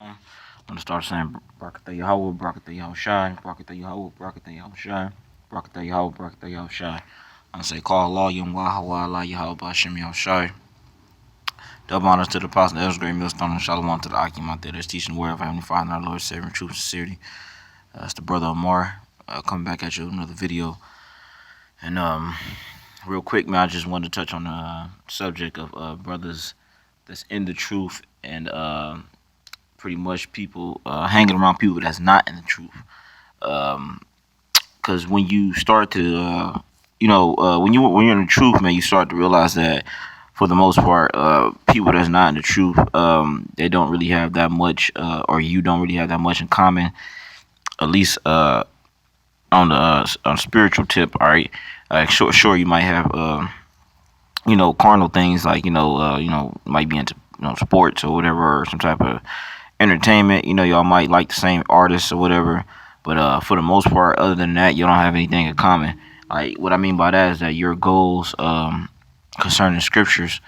I'm gonna start saying Barakatah Yahweh, Barakatah Yahweh Shai, Barakatah Yahweh, Barakatah Yahweh Shai, Barakatah Yahweh, Barakatah Yahweh Shai. I'm gonna say call Allah Yom Wahawa Allah Yahweh Bashem Yahweh Shai. Double honors to the Apostle Ezra Great Millstone and Shalom to the Akim out there that's teaching the word of Heavenly Father and our Lord, Savior, and truth and sincerity. It's the brother Amar coming back at you with another video. And real quick, man, I just wanted to touch on the subject of brothers that's in the truth and pretty much people hanging around people that's not in the truth. Because when you start to, when you're in the truth, man, you start to realize that for the most part, people that's not in the truth, they don't really have that much, or you don't really have that much in common. At least on a spiritual tip, all right. Sure, you might have, carnal things like might be into sports or whatever, or some type of entertainment. Y'all might like the same artists or whatever, but for the most part, other than that, you don't have anything in common. Like what I mean by that is that your goals concerning scriptures,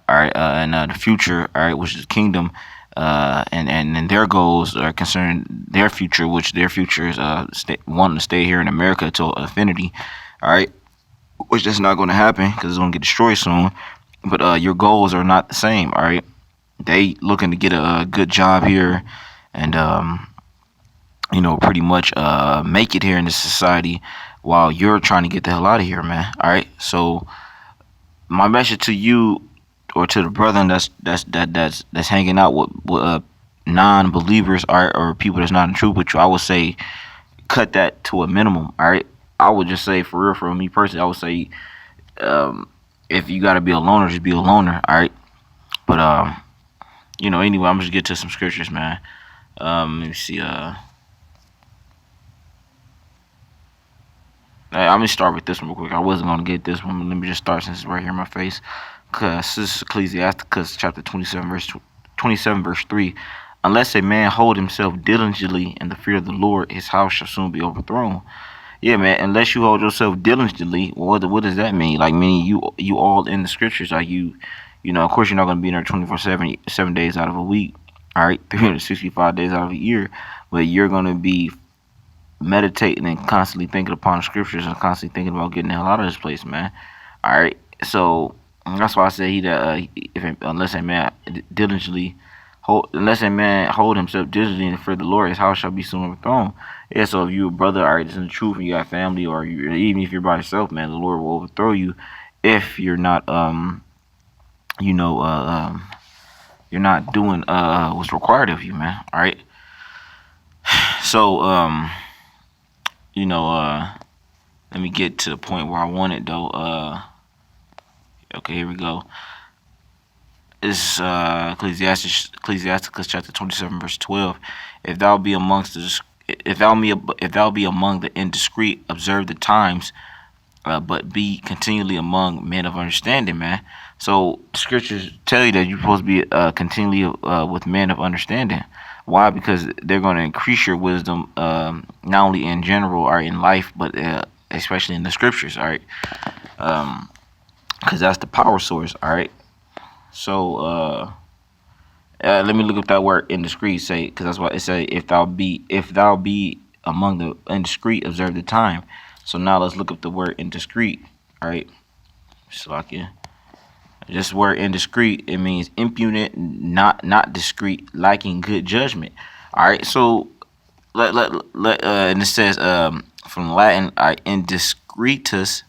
all right, and the future, all right, which is the kingdom, and their goals are concerning their future, which their future is wanting to stay here in America till infinity, all right, which that's not going to happen because it's going to get destroyed soon. But your goals are not the same, all right. They looking to get a good job here, and pretty much make it here in this society, while you're trying to get the hell out of here, man. All right. So my message to you, or to the brethren that's hanging out with non-believers, or people that's not in truth with you, I would say cut that to a minimum. All right. I would just say, for real, for me personally, I would say, if you got to be a loner, just be a loner. All right. But anyway, I'm just get to some scriptures, man. Let me see. I'm gonna start with this one real quick. I wasn't gonna get this one, but let me just start since it's right here in my face. Cause this is Ecclesiasticus chapter 27, verse 3. Unless a man hold himself diligently in the fear of the Lord, his house shall soon be overthrown. Yeah, man. Unless you hold yourself diligently, what does that mean? Like, meaning you all in the scriptures, like of course you're not gonna be in there 24/7, 7 days out of a week. All right, 365 days out of a year, but you're gonna be meditating and constantly thinking upon the scriptures and constantly thinking about getting the hell out of this place, man. All right, so that's why I say unless a man hold himself diligently in the fear of the Lord, his house shall be soon overthrown. Yeah, so if you a brother, all right, it's in the truth, and you got family, or even if you're by yourself, man, the Lord will overthrow you if you're not you're not doing what's required of you, man. All right. So let me get to the point where I want it though. Okay, here we go. It's Ecclesiasticus chapter 27, verse 12. If thou be among the indiscreet, observe the times, but be continually among men of understanding, man. So the scriptures tell you that you're supposed to be continually with men of understanding. Why? Because they're going to increase your wisdom, not only in general or in life, but especially in the scriptures. All right, because that's the power source. All right. So let me look up that word indiscreet. Say, because that's what it say. If thou be among the indiscreet, observe the time. So now let's look up the word indiscreet. All right, Slovakia. This word indiscreet, it means impudent, not discreet, lacking good judgment. All right, so and it says from Latin, indiscretus,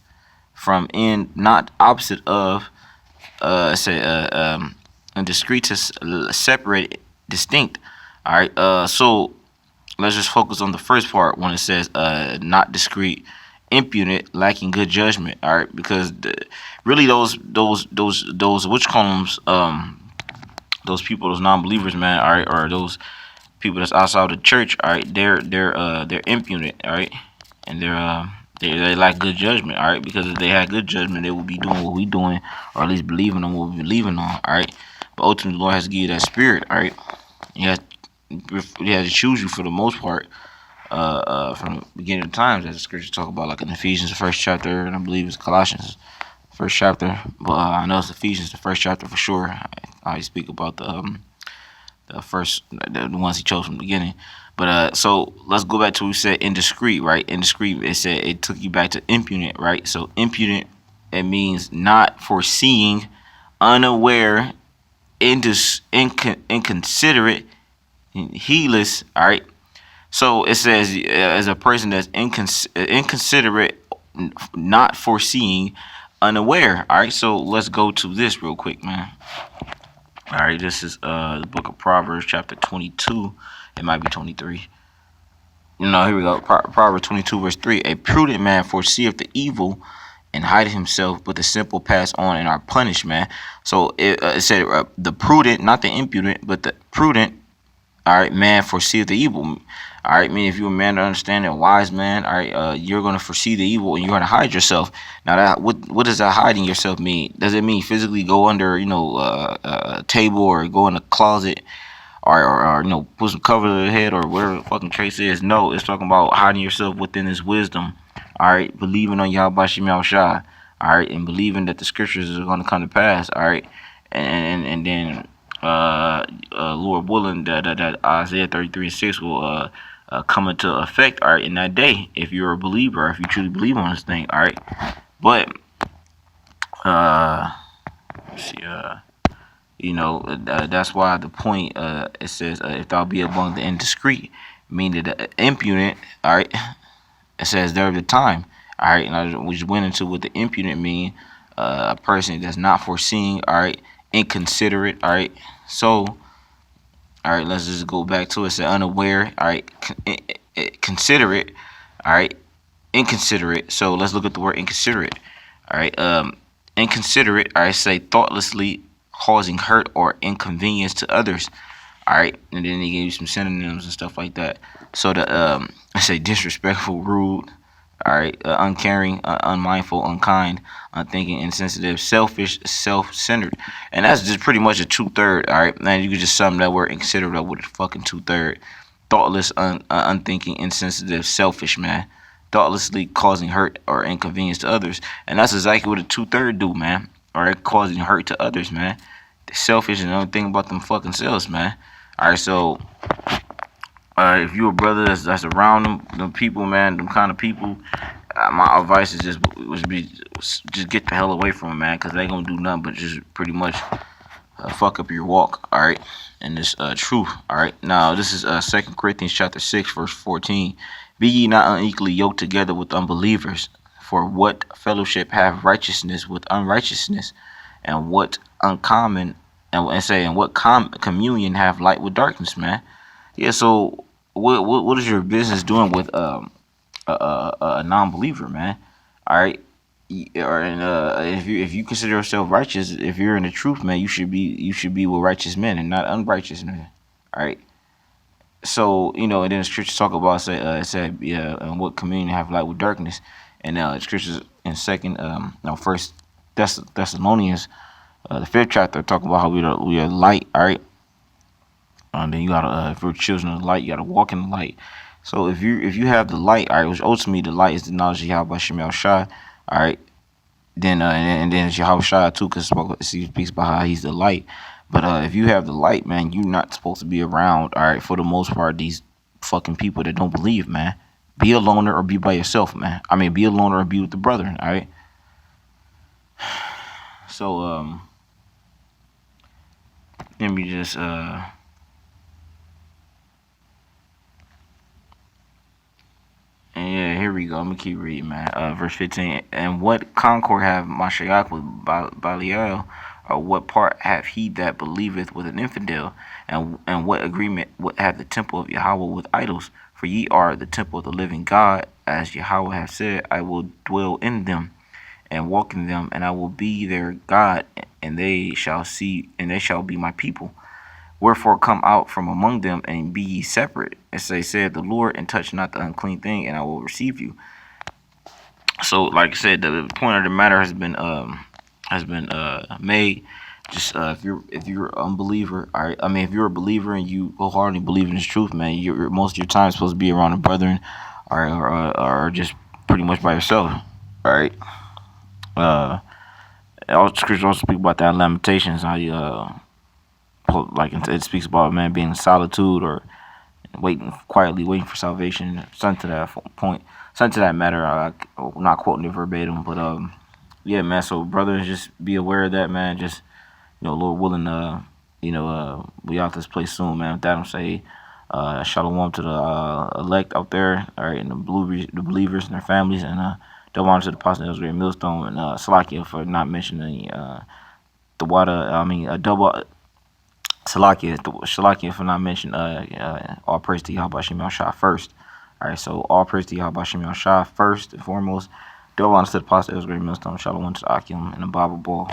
from in, not opposite of, indiscretus, separate, distinct. All right, so let's just focus on the first part when it says not discreet, impudent, lacking good judgment. All right, because really those which columns, those people, those non-believers, man, all right, or those people that's outside the church, all right, they're impudent, all right, and they lack good judgment, all right, because if they had good judgment, they would be doing what we doing, or at least believing on what we believing on, all right. But ultimately, the Lord has to give you that spirit, all right. He has to choose you for the most part. From the beginning of times, as the scriptures talk about, like in Ephesians, the first chapter, and I believe it's Colossians, first chapter. But I know it's Ephesians, the first chapter for sure. I speak about the ones he chose from the beginning. But so let's go back to what we said indiscreet, right? Indiscreet. It said it took you back to impudent, right? So impudent, it means not foreseeing, unaware, inconsiderate, heedless. All right. So it says as a person that's inconsiderate, not foreseeing, unaware. All right. So let's go to this real quick, man. All right. This is the book of Proverbs, chapter 22. It might be 23. No, here we go. Proverbs 22, verse 3. A prudent man foreseeth the evil and hideth himself, but the simple pass on and are punished, man. So it said the prudent, not the impudent, but the prudent, all right, man, foreseeth the evil. All right, mean if you're a man to understand and wise man, all right, you're gonna foresee the evil and you're gonna hide yourself. Now, that what does that hiding yourself mean? Does it mean physically go under, a table or go in a closet? Or put some cover to the head or whatever the fucking case is. No, it's talking about hiding yourself within His wisdom. All right, believing on Yahweh Shemel Shai. All right, and believing that the scriptures are going to come to pass. All right, and then Lord willing that Isaiah 33:6 will come into effect. All right, in that day, if you're a believer, if you truly believe on this thing. All right, but let's see. That's why the point it says if thou be among the indiscreet, meaning the impudent. All right, it says there the time. All right, and we just went into what the impudent mean. A person that's not foreseeing. All right, inconsiderate. All right, so all right, let's just go back to it. It said unaware. All right, considerate. All right, inconsiderate. So let's look at the word inconsiderate. All right, inconsiderate. All right, say thoughtlessly causing hurt or inconvenience to others. All right, and then they gave you some synonyms and stuff like that. So the I say disrespectful, rude. All right, uncaring, unmindful, unkind, unthinking, insensitive, selfish, self-centered, and that's just pretty much a 2/3. All right, man, you could just sum that word inconsiderate up with a fucking 2/3. Thoughtless, unthinking, insensitive, selfish, man. Thoughtlessly causing hurt or inconvenience to others, and that's exactly what a 2/3 do, man. All right, causing hurt to others, man. They're selfish and don't think about them fucking selves, man. All right, so if you a brother that's around them people, man, them kind of people, my advice is just get the hell away from them, man, because they gonna do nothing but just pretty much fuck up your walk. All right, and this truth. All right, now this is 2 Corinthians chapter 6, verse 14. Be ye not unequally yoked together with unbelievers. For what fellowship have righteousness with unrighteousness, and what uncommon and what communion have light with darkness, man? Yeah. So what is your business doing with a non-believer, man? All right. Or if you consider yourself righteous, if you're in the truth, man, you should be with righteous men and not unrighteous men. All right. So and then the scriptures talk about it said and what communion have light with darkness. And scriptures in First Thessalonians, the 5th chapter, talk about how we are light. All right, and then you gotta if we're children of the light, you gotta walk in the light. So if you have the light, all right, which ultimately the light is the knowledge of Yahweh Shemel Shai. All right, then and then it's Yahweh Shai too, because he speaks about how he's the light. But if you have the light, man, you're not supposed to be around. All right, for the most part, these fucking people that don't believe, man. Be a loner or be by yourself, man. I mean, be a loner or be with the brethren, all right? So, let me just, and yeah, here we go. I'm going to keep reading, man. Verse 15. And what concord have Mashiach with Belial, or what part have he that believeth with an infidel? And what agreement have the temple of Yahweh with idols? For ye are the temple of the living God, as Yahweh hath said, I will dwell in them and walk in them, and I will be their God, and they shall be my people. Wherefore come out from among them and be ye separate, as they said the Lord, and touch not the unclean thing, and I will receive you. So, like I said, the point of the matter has been made. Just if you're an unbeliever, all right. I mean, if you're a believer and you wholeheartedly believe in this truth, man, you're most of your time supposed to be around the brethren, or just pretty much by yourself, all right. All scriptures also speak about that in Lamentations, how you like it speaks about a man being in solitude or quietly waiting for salvation, something to that point, something to that matter. I'm not quoting it verbatim, but yeah, man. So brothers, just be aware of that, man. Just Lord willing, we out this place soon, man. With that, I'm saying, shalom to the elect out there, all right, and the believers and their families, and double honor to the apostle that was great millstone, and Salakia for not mentioning the water. I mean, double. Salakia for not mentioning all praise to Yahweh Shem Shah first. All right, so all praise to Yahweh Shem Shah first and foremost. Double honor to the apostle that was great millstone. Shalom to the Akim and the Bible Ball.